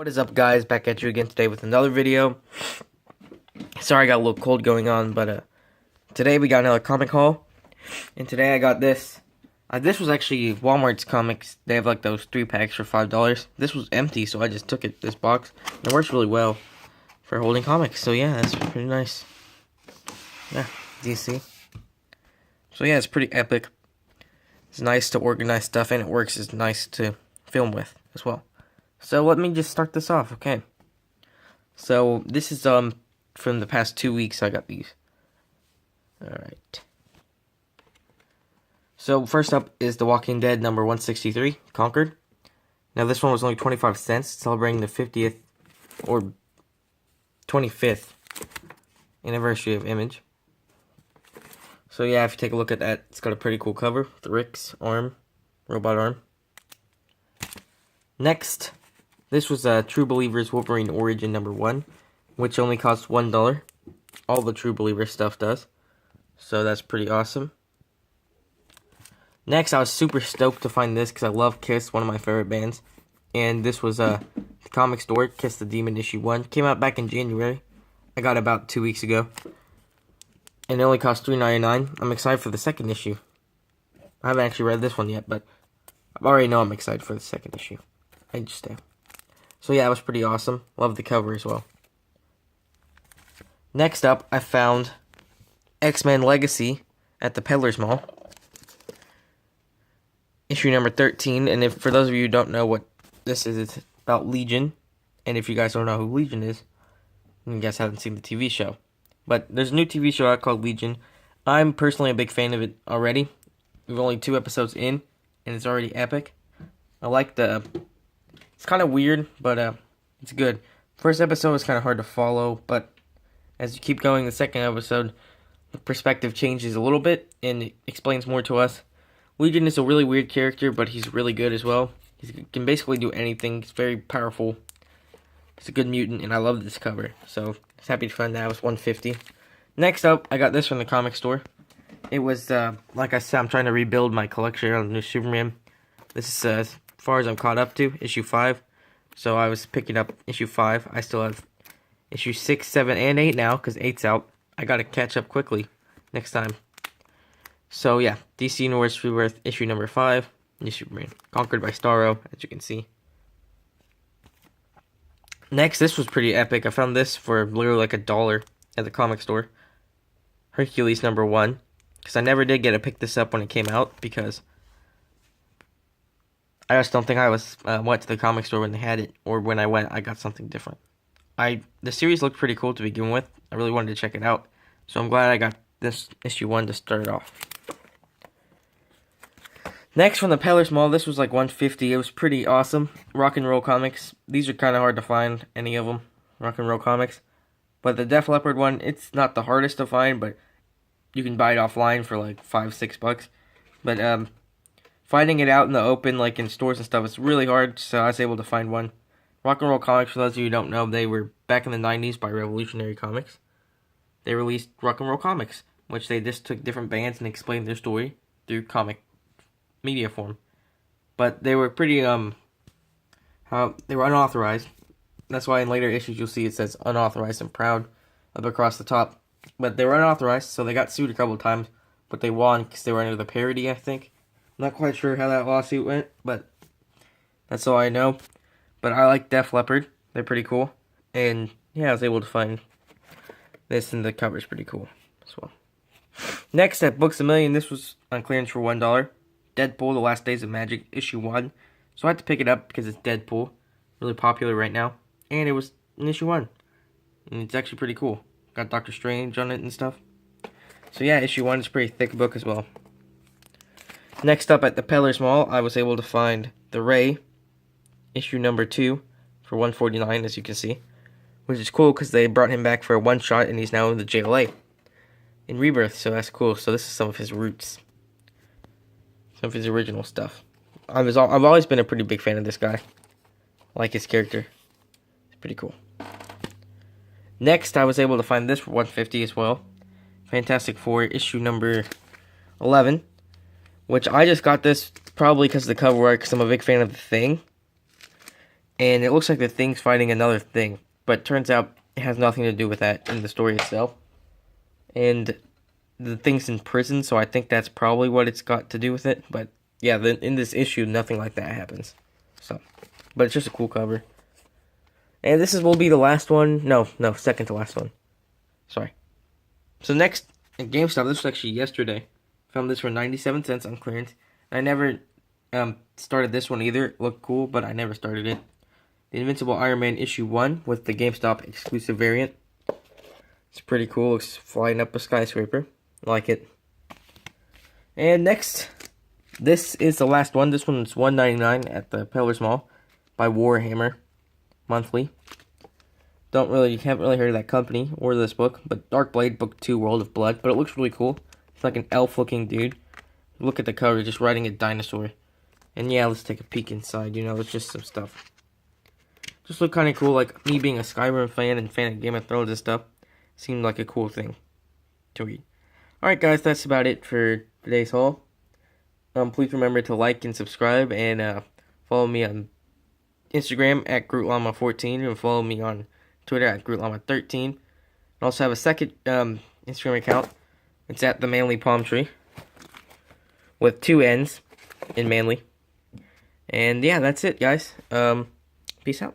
What is up, guys? Back at you again today with another video. Sorry I got a little cold going on, but today we got another comic haul. And today I got this. This was actually Walmart's comics. They have like those 3-packs for $5. This was empty, so I just took this box. And it works really well for holding comics. So yeah, that's pretty nice. Yeah, DC. So yeah, it's pretty epic. It's nice to organize stuff, and it works. It's nice to film with as well. So let me just start this off, okay? So this is from the past 2 weeks I got these. Alright. So first up is The Walking Dead number 163, Conquered. Now this one was only 25 cents, celebrating the 50th or 25th anniversary of Image. So yeah, if you take a look at that, it's got a pretty cool cover with Rick's arm, robot arm. Next, this was True Believers Wolverine Origin number 1, which only cost $1. All the True Believer stuff does. So that's pretty awesome. Next, I was super stoked to find this because I love Kiss, one of my favorite bands. And this was the comic store, Kiss the Demon issue 1. Came out back in January. I got it about 2 weeks ago. And it only cost $3.99. I'm excited for the second issue. I haven't actually read this one yet, but I already know I'm excited for the second issue. I just am. So yeah, it was pretty awesome. Love the cover as well. Next up, I found X-Men Legacy at the Peddler's Mall. Issue number 13. And if for those of you who don't know what this is, it's about Legion. And if you guys don't know who Legion is, you guys haven't seen the TV show. But there's a new TV show out called Legion. I'm personally a big fan of it already. We've only 2 episodes in, and it's already epic. I like the... It's kind of weird, but it's good. First episode was kind of hard to follow, but as you keep going, the second episode, the perspective changes a little bit, and it explains more to us. Legion is a really weird character, but he's really good as well. He can basically do anything. He's very powerful. He's a good mutant, and I love this cover. So, I was happy to find that. It was $1.50. Next up, I got this from the comic store. It was, like I said, I'm trying to rebuild my collection on the new Superman. This is as far as I'm caught up to, issue 5. So I was picking up issue 5. I still have issue 6, 7, and 8 now, because 8's out. I gotta catch up quickly next time. So yeah, DC Universe Rebirth issue number 5. New Superman. Conquered by Starro, as you can see. Next, this was pretty epic. I found this for literally like $1 at the comic store. Hercules number 1. Because I never did get to pick this up when it came out, because I just don't think I went to the comic store when they had it, or when I went, I got something different. The series looked pretty cool to begin with. I really wanted to check it out, so I'm glad I got this issue 1 to start it off. Next, from the Peddler's Mall, this was like $1.50. It was pretty awesome. Rock and Roll comics. These are kind of hard to find, any of them. Rock and Roll comics. But the Def Leppard one, it's not the hardest to find, but you can buy it offline for like $5-6. But finding it out in the open, like in stores and stuff, it's really hard, so I was able to find one. Rock and Roll Comics, for those of you who don't know, they were back in the 90s by Revolutionary Comics. They released Rock and Roll Comics, which they just took different bands and explained their story through comic media form. But they were pretty, they were unauthorized. That's why in later issues you'll see it says unauthorized and proud up across the top. But they were unauthorized, so they got sued a couple of times, but they won because they were under the parody, I think. Not quite sure how that lawsuit went, but that's all I know. But I like Def Leppard. They're pretty cool. And yeah, I was able to find this, and the cover's pretty cool as well. Next, at Books A Million, this was on clearance for $1. Deadpool, The Last Days of Magic, issue 1. So I had to pick it up because it's Deadpool. Really popular right now. And it was in issue 1. And it's actually pretty cool. Got Doctor Strange on it and stuff. So yeah, issue 1 is a pretty thick book as well. Next up at the Peddler's Mall, I was able to find The Ray, issue number 2, for $1.49, as you can see. Which is cool because they brought him back for a one-shot, and he's now in the JLA in Rebirth, so that's cool. So this is some of his roots. Some of his original stuff. I've always been a pretty big fan of this guy. I like his character. It's pretty cool. Next, I was able to find this for $1.50 as well. Fantastic Four, issue number 11. Which I just got this probably because of the cover art, because I'm a big fan of The Thing. and it looks like the Thing's fighting another thing, but turns out it has nothing to do with that in the story itself. And the Thing's in prison, so I think that's probably what it's got to do with it. But yeah, in this issue, nothing like that happens. So, but it's just a cool cover. And will be the last one. No, second to last one. Sorry. So next, at GameStop, this was actually yesterday. Found this for 97 cents on clearance. I never started this one either. It looked cool, but I never started it. The Invincible Iron Man issue 1 with the GameStop exclusive variant. It's pretty cool. Looks flying up a skyscraper. I like it. And next, this is the last one. This one's $1.99 at the Peddler's Mall by Warhammer monthly. Haven't really heard of that company or this book, but Dark Blade Book 2 World of Blood. But it looks really cool. It's like an elf-looking dude. Look at the cover, just riding a dinosaur. And yeah, let's take a peek inside. You know, it's just some stuff. Just look kind of cool. Like me being a Skyrim fan and fan of Game of Thrones and stuff, seemed like a cool thing to read. Alright guys, that's about it for today's haul. Please remember to like and subscribe, and follow me on Instagram at GrootLlama14, and follow me on Twitter at GrootLlama13. I also have a second Instagram account. It's at the Manly Palm Tree with 2 N's in Manly. And yeah, that's it, guys. Peace out.